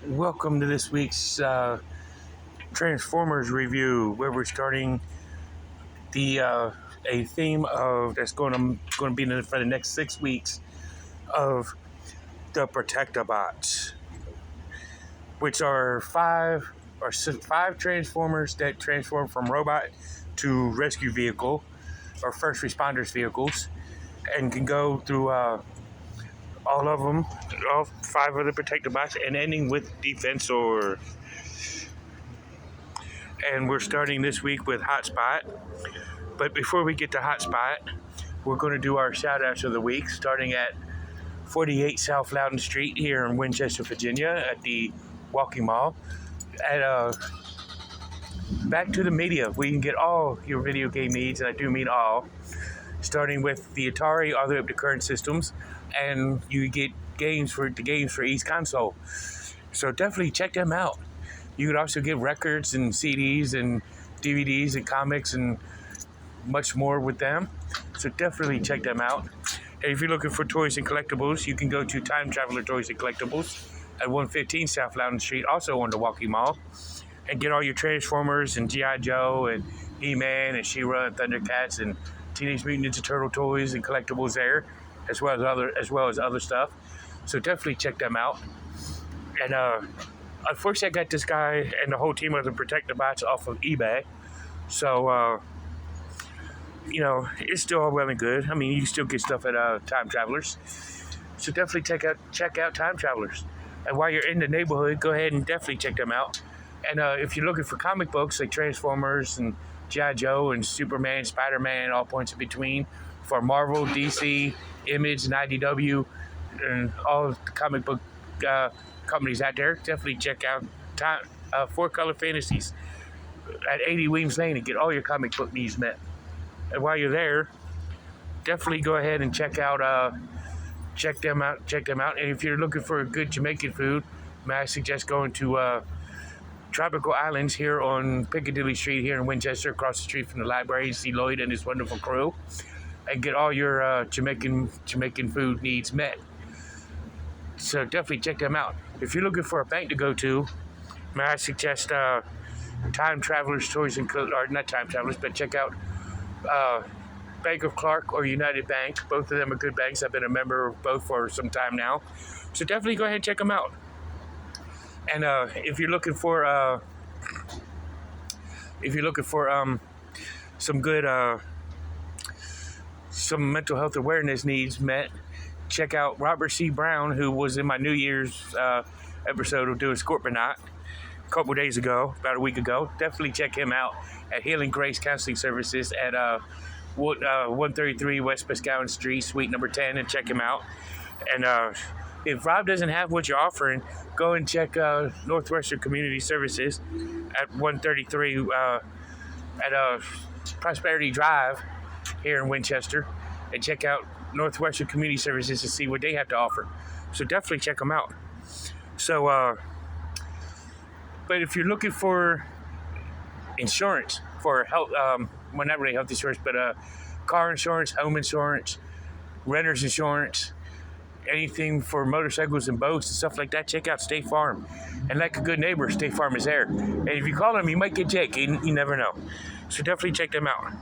Welcome to this week's Transformers review, where we're starting the a theme of that's going to be for the next 6 weeks of the Protectobots, which are five Transformers that transform from robot to rescue vehicle or first responders vehicles, and can go through all of them, all five of the Protectobots, and ending with Defensor. And we're starting this week with Hotspot. But before we get to Hotspot, we're going to do our shout outs of the week, starting at 48 South Loudon Street here in Winchester, Virginia, at the Walking Mall. Back to the media. We can get all your video game needs, and I do mean all, starting with the Atari all the way up to current systems, and you get games for each console. So definitely check them out. You could also get records and CDs and DVDs and comics and much more with them. So definitely check them out. And if you're looking for toys and collectibles, you can go to Time Traveler Toys and Collectibles at 115 South Loudon Street, also on the Walking Mall, and get all your Transformers and G.I. Joe and He-Man and She-Ra and Thundercats and Teenage Mutant Ninja Turtle toys and collectibles there, as well as other stuff. So definitely check them out. And unfortunately, I got this guy and the whole team of the Protectobots off of eBay. So, it's still all well and good. I mean, you can still get stuff at Time Travelers. So definitely check out Time Travelers. And while you're in the neighborhood, go ahead and definitely check them out. And if you're looking for comic books like Transformers and G.I. Joe and Superman, Spider-Man, all points in between, for Marvel, DC, Image, and IDW, and all the comic book companies out there, definitely check out Four Color Fantasies at 80 Weems Lane and get all your comic book needs met. And while you're there, definitely go ahead and check them out. And if you're looking for a good Jamaican food, may I suggest going to Tropical Islands here on Piccadilly Street here in Winchester, across the street from the library. See Lloyd and his wonderful crew, and get all your Jamaican food needs met. So definitely check them out. If you're looking for a bank to go to, may I suggest Time Travelers Toys or not Time Travelers, but check out Bank of Clark or United Bank. Both of them are good banks. I've been a member of both for some time now. So definitely go ahead and check them out. And if you're looking for some good some mental health awareness needs met, check out Robert C. Brown, who was in my New Year's episode of doing Scorpionaut a couple days ago, about a week ago. Definitely check him out at Healing Grace Counseling Services at 133 West Pascowan Street, Suite number 10, and check him out. And if Rob doesn't have what you're offering, go and check Northwestern Community Services at 133 at Prosperity Drive here in Winchester, and check out Northwestern Community Services to see what they have to offer. So definitely check them out. So, but if you're looking for insurance for health, well, not really health insurance, but car insurance, home insurance, renter's insurance, anything for motorcycles and boats and stuff like that, check out State Farm. And like a good neighbor, State Farm is there. And if you call them, you might get Jake. You never know. So definitely check them out.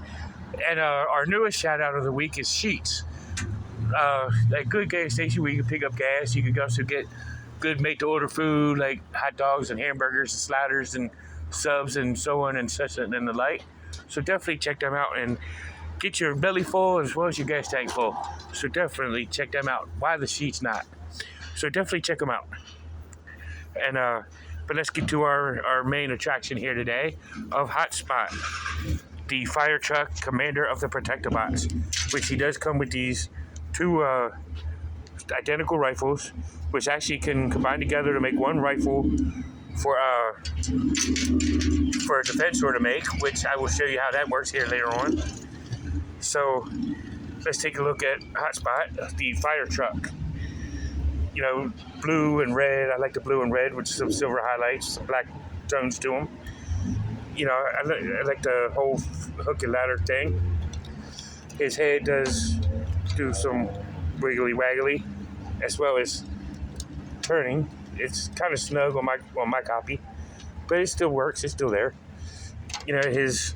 And our newest shout out of the week is Sheetz. A good gas station where you can pick up gas. You can also get good made-to-order food like hot dogs and hamburgers and sliders and subs and so on and such and the like. So definitely check them out and get your belly full as well as your gas tank full. So definitely check them out. Why the Sheetz not? So definitely check them out. And but let's get to our main attraction here today of Hotspot, the fire truck commander of the Protectobots, which he does come with these two identical rifles, which actually can combine together to make one rifle for a Defensor to make, which I will show you how that works here later on. So let's take a look at Hotspot, the fire truck. You know, blue and red. I like the blue and red with some silver highlights, some black tones to them. You know, I like the whole hook and ladder thing. His head does do some wiggly waggly, as well as turning it's kind of snug on my copy, but it still works. It's still there. You know, his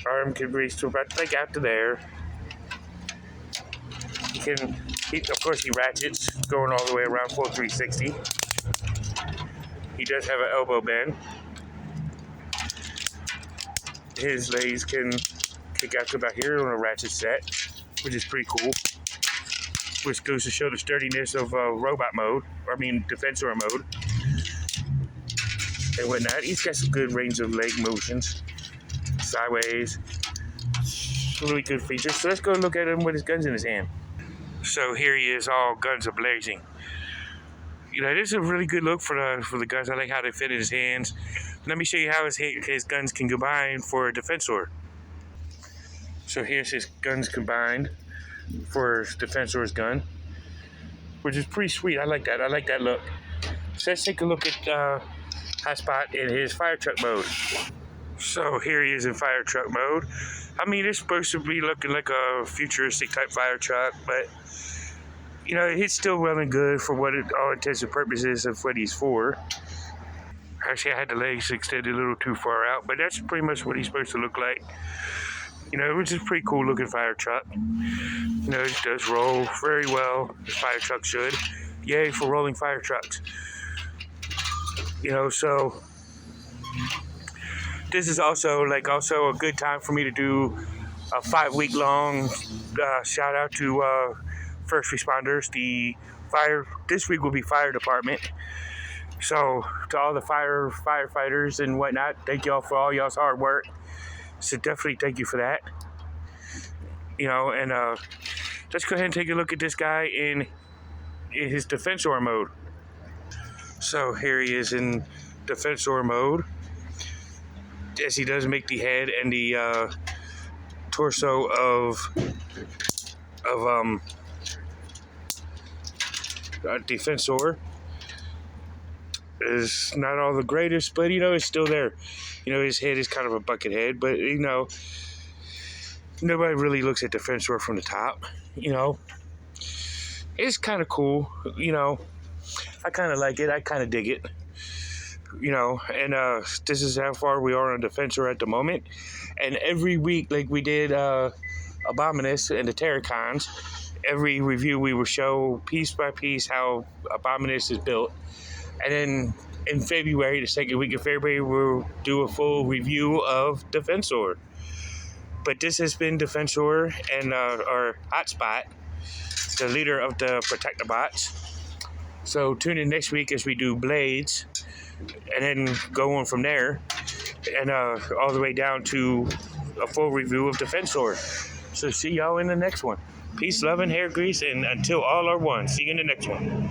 arm can reach to about like out to there. Of course, he ratchets going all the way around full 360. He does have an elbow bend. His legs can kick out to about here on a ratchet set, which is pretty cool. Which goes to show the sturdiness of robot mode, Defensor mode, and whatnot. He's got some good range of leg motions, sideways, really good features. So let's go look at him with his guns in his hand. So here he is, all guns a-blazing. You know, this is a really good look for the guns. I like how they fit in his hands. Let me show you how his guns can combine for a Defensor. So here's his guns combined for Defensor's gun, which is pretty sweet. I like that. I like that look. So let's take a look at Hotspot in his fire truck mode. So here he is in fire truck mode. I mean, it's supposed to be looking like a futuristic type fire truck, but you know, it's still well and good for what all intents and purposes of what he's for. Actually, I had the legs extended a little too far out, but that's pretty much what he's supposed to look like. You know, which is a pretty cool looking fire truck. You know, it does roll very well, as fire trucks should. Yay for rolling fire trucks. You know, so this is also a good time for me to do a 5-week long shout out to first responders. This week will be fire department. So to all the firefighters and whatnot, thank y'all for all y'all's hard work. So definitely thank you for that. You know, and let's go ahead and take a look at this guy in his Defensor mode. So here he is in Defensor mode. As he does make the head and the torso of Defensor. Is not all the greatest, but you know, it's still there. You know, his head is kind of a bucket head, but you know, nobody really looks at Defensor from the top. You know, it's kind of cool. You know, I kind of like it. I kind of dig it. You know, and this is how far we are on Defensor at the moment. And every week, like we did Abominus and the Terracons, every review we will show piece by piece how Abominus is built. And then in February, the second week of February, we'll do a full review of Defensor. But this has been Defensor and our Hotspot, the leader of the Protectobots. So tune in next week as we do Blades, and then go on from there, and all the way down to a full review of Defensor. So see y'all in the next one. Peace, love, and hair grease, and until all are one. See you in the next one.